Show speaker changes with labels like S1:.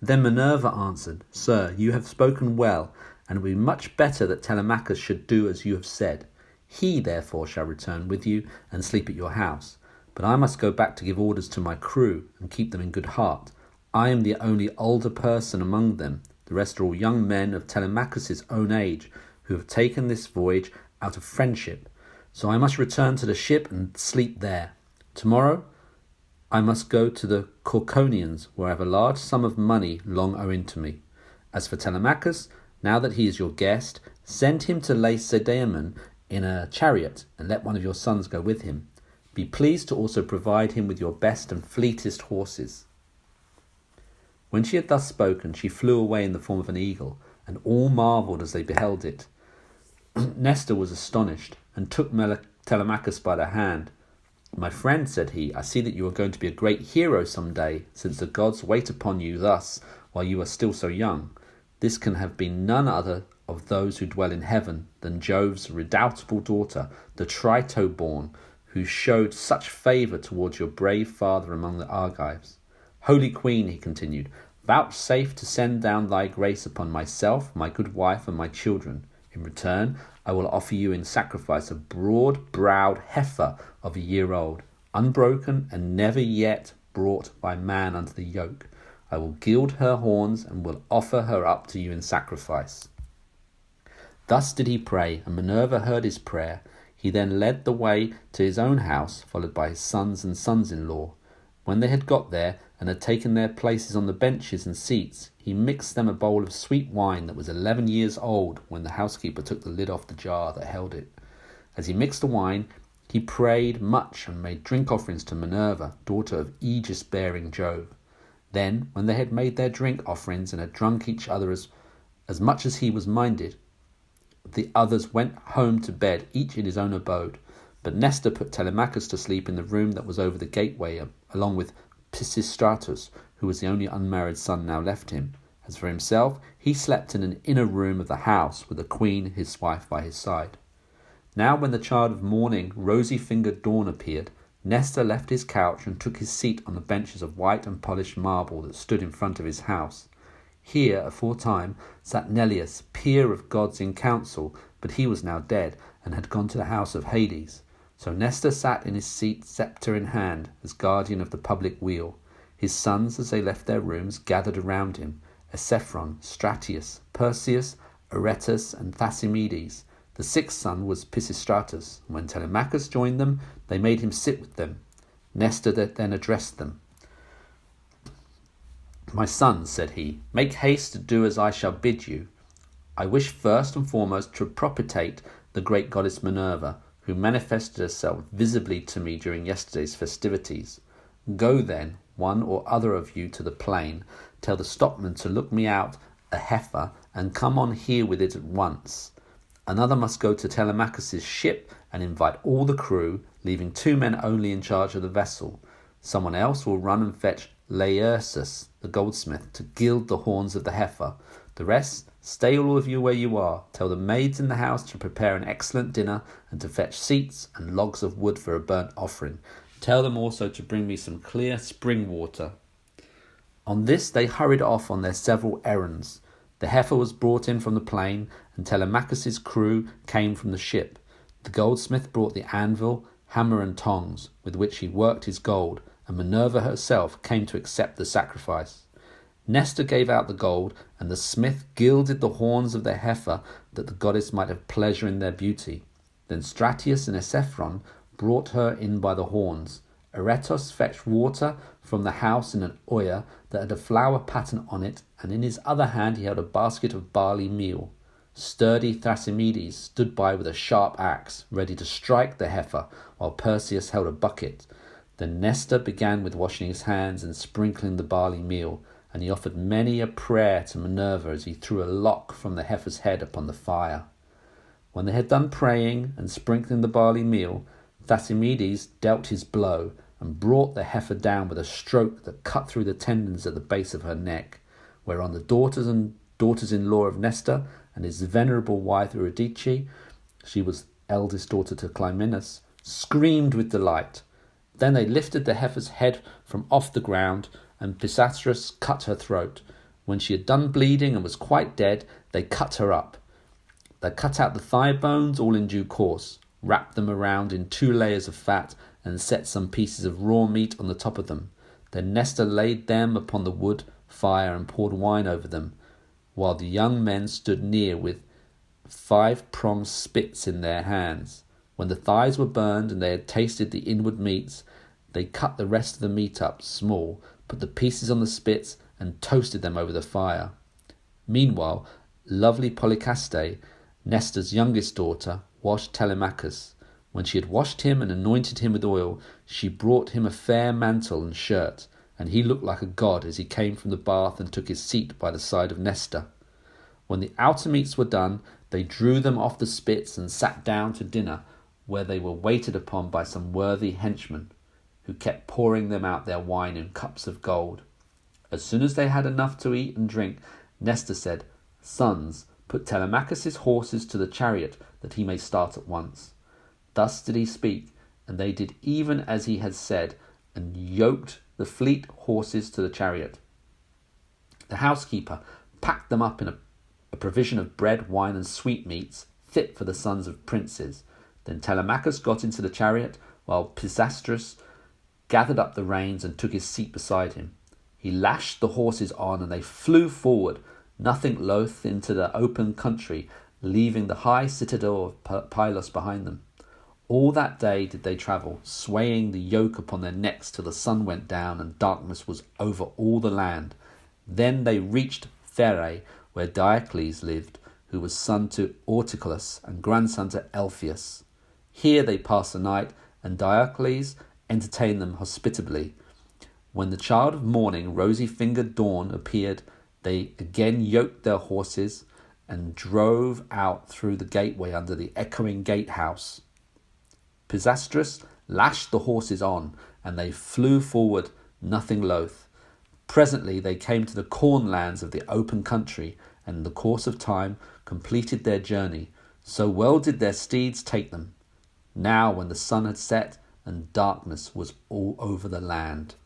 S1: Then Minerva answered, Sir, you have spoken well, and it would be much better that Telemachus should do as you have said. He, therefore, shall return with you and sleep at your house. But I must go back to give orders to my crew and keep them in good heart. I am the only older person among them. The rest are all young men of Telemachus' own age, who have taken this voyage out of friendship. So I must return to the ship and sleep there. Tomorrow I must go to the Corconians, where I have a large sum of money long owing to me. As for Telemachus, now that he is your guest, send him to Lacedaemon in a chariot, and let one of your sons go with him. Be pleased to also provide him with your best and fleetest horses. When she had thus spoken, she flew away in the form of an eagle, and all marvelled as they beheld it. Nestor was astonished, and took Telemachus by the hand. My friend, said he, I see that you are going to be a great hero some day, since the gods wait upon you thus while you are still so young. This can have been none other of those who dwell in heaven than Jove's redoubtable daughter, the Trito-born, who showed such favour towards your brave father among the Argives. Holy Queen, he continued, vouchsafe to send down thy grace upon myself, my good wife, and my children. In return, I will offer you in sacrifice a broad-browed heifer of a year old, unbroken and never yet brought by man under the yoke. I will gild her horns and will offer her up to you in sacrifice. Thus did he pray, and Minerva heard his prayer. He then led the way to his own house, followed by his sons and sons-in-law. When they had got there and had taken their places on the benches and seats, he mixed them a bowl of sweet wine that was 11 years old when the housekeeper took the lid off the jar that held it. As he mixed the wine, he prayed much and made drink offerings to Minerva, daughter of aegis-bearing Jove. Then, when they had made their drink offerings and had drunk each other as much as he was minded, the others went home to bed, each in his own abode. But Nestor put Telemachus to sleep in the room that was over the gateway, along with Pisistratus, who was the only unmarried son now left him. As for himself, he slept in an inner room of the house, with the queen, his wife, by his side. Now when the child of morning, rosy-fingered dawn appeared, Nestor left his couch and took his seat on the benches of white and polished marble that stood in front of his house. Here, aforetime, sat Neleus, peer of gods in council, but he was now dead, and had gone to the house of Hades. So Nestor sat in his seat, sceptre in hand, as guardian of the public weal. His sons, as they left their rooms, gathered around him, Esephron, Stratius, Perseus, Aretus, and Thasimedes. The sixth son was Pisistratus. When Telemachus joined them, they made him sit with them. Nestor then addressed them. My sons, said he, make haste to do as I shall bid you. I wish first and foremost to propitiate the great goddess Minerva, who manifested herself visibly to me during yesterday's festivities. Go then, one or other of you, to the plain, tell the stockman to look me out a heifer, and come on here with it at once. Another must go to Telemachus' ship and invite all the crew, leaving 2 men only in charge of the vessel. Someone else will run and fetch Laerces, the goldsmith, to gild the horns of the heifer. The rest, stay all of you where you are. Tell the maids in the house to prepare an excellent dinner and to fetch seats and logs of wood for a burnt offering. Tell them also to bring me some clear spring water. On this they hurried off on their several errands. The heifer was brought in from the plain, and Telemachus' crew came from the ship. The goldsmith brought the anvil, hammer and tongs, with which he worked his gold, and Minerva herself came to accept the sacrifice. Nestor gave out the gold, and the smith gilded the horns of the heifer, that the goddess might have pleasure in their beauty. Then Stratius and Esephron brought her in by the horns. Aretus fetched water from the house in an oyer that had a flower pattern on it, and in his other hand he held a basket of barley meal. Sturdy Thasimedes stood by with a sharp axe, ready to strike the heifer, while Perseus held a bucket. Then Nestor began with washing his hands and sprinkling the barley meal, and he offered many a prayer to Minerva as he threw a lock from the heifer's head upon the fire. When they had done praying and sprinkling the barley meal, Thasimedes dealt his blow, and brought the heifer down with a stroke that cut through the tendons at the base of her neck, whereon the daughters-in-law of Nestor and his venerable wife Eurydice, she was eldest daughter to Clymenus, screamed with delight. Then they lifted the heifer's head from off the ground, and Pisistratus cut her throat. When she had done bleeding and was quite dead, they cut her up. They cut out the thigh bones all in due course, wrapped them around in 2 layers of fat, and set some pieces of raw meat on the top of them. Then Nestor laid them upon the wood fire and poured wine over them, while the young men stood near with 5-pronged spits in their hands. When the thighs were burned and they had tasted the inward meats, they cut the rest of the meat up small, put the pieces on the spits, and toasted them over the fire. Meanwhile, lovely Polycaste, Nestor's youngest daughter, washed Telemachus. When she had washed him and anointed him with oil, she brought him a fair mantle and shirt, and he looked like a god as he came from the bath and took his seat by the side of Nestor. When the outer meats were done, they drew them off the spits and sat down to dinner, where they were waited upon by some worthy henchmen, who kept pouring them out their wine in cups of gold. As soon as they had enough to eat and drink, Nestor said, "Sons, put Telemachus' horses to the chariot, that he may start at once." Thus did he speak, and they did even as he had said, and yoked the fleet horses to the chariot. The housekeeper packed them up in a provision of bread, wine, and sweetmeats, fit for the sons of princes. Then Telemachus got into the chariot, while Pisistratus gathered up the reins and took his seat beside him. He lashed the horses on, and they flew forward, nothing loath, into the open country, leaving the high citadel of Pylos behind them. All that day did they travel, swaying the yoke upon their necks till the sun went down and darkness was over all the land. Then they reached Pherae, where Diocles lived, who was son to Orticulus and grandson to Elphius. Here they passed the night, and Diocles entertained them hospitably. When the child of morning, rosy-fingered dawn, appeared, they again yoked their horses and drove out through the gateway under the echoing gatehouse. Pisistratus lashed the horses on, and they flew forward, nothing loath. Presently they came to the cornlands of the open country, and in the course of time completed their journey. So well did their steeds take them. Now when the sun had set, and darkness was all over the land.